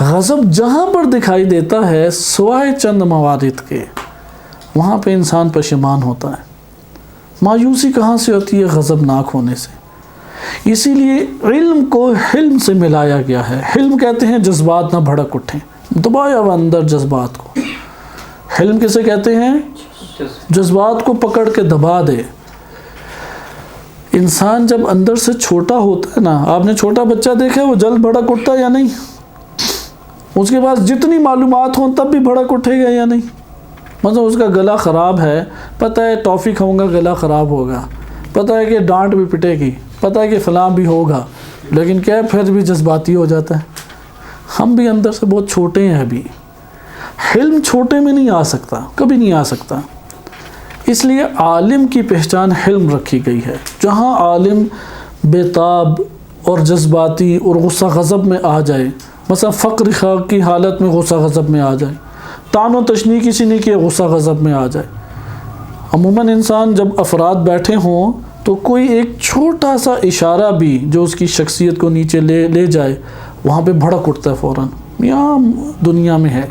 غضب جہاں پر دکھائی دیتا ہے سوائے چند موارد کے، وہاں پہ انسان پشیمان ہوتا ہے۔ مایوسی کہاں سے ہوتی ہے؟ غضبناک ہونے سے۔ اسی لیے علم کو حلم سے ملایا گیا ہے۔ حلم کہتے ہیں جذبات نہ بھڑک اٹھیں، دبایا ہوا اندر جذبات کو۔ حلم کسے کہتے ہیں؟ جذبات کو پکڑ کے دبا دے۔ انسان جب اندر سے چھوٹا ہوتا ہے نا، آپ نے چھوٹا بچہ دیکھا ہے، وہ جلد بھڑک اٹھتا ہے یا نہیں؟ اس کے پاس جتنی معلومات ہوں تب بھی بھڑک اٹھے گا یا نہیں؟ مثلا اس کا گلا خراب ہے، پتہ ہے ٹافی کھاؤں گا گلا خراب ہوگا، پتہ ہے کہ ڈانٹ بھی پٹے گی، پتہ ہے کہ فلاں بھی ہوگا، لیکن کیا پھر بھی جذباتی ہو جاتا ہے۔ ہم بھی اندر سے بہت چھوٹے ہیں ابھی۔ حلم چھوٹے میں نہیں آ سکتا، کبھی نہیں آ سکتا۔ اس لیے عالم کی پہچان حلم رکھی گئی ہے۔ جہاں عالم بےتاب اور جذباتی اور غصہ غضب میں آ جائے، مثلا فقر کی حالت میں غصہ غضب میں آ جائے، طعن و تشنیع کسی نے کیا غصہ غضب میں آ جائے۔ عموماً انسان جب افراد بیٹھے ہوں تو کوئی ایک چھوٹا سا اشارہ بھی جو اس کی شخصیت کو نیچے لے جائے، وہاں پہ بھڑک اٹھتا ہے فوراً۔ یہاں دنیا میں ہے،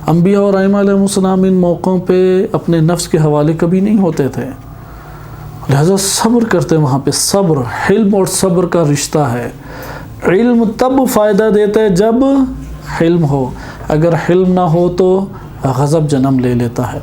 انبیاء اور ائمہ علیہ السلام ان موقعوں پہ اپنے نفس کے حوالے کبھی نہیں ہوتے تھے، لہذا صبر کرتے وہاں پہ۔ صبر، حلم اور صبر کا رشتہ ہے۔ علم تب فائدہ دیتا ہے جب حلم ہو، اگر حلم نہ ہو تو غضب جنم لے لیتا ہے۔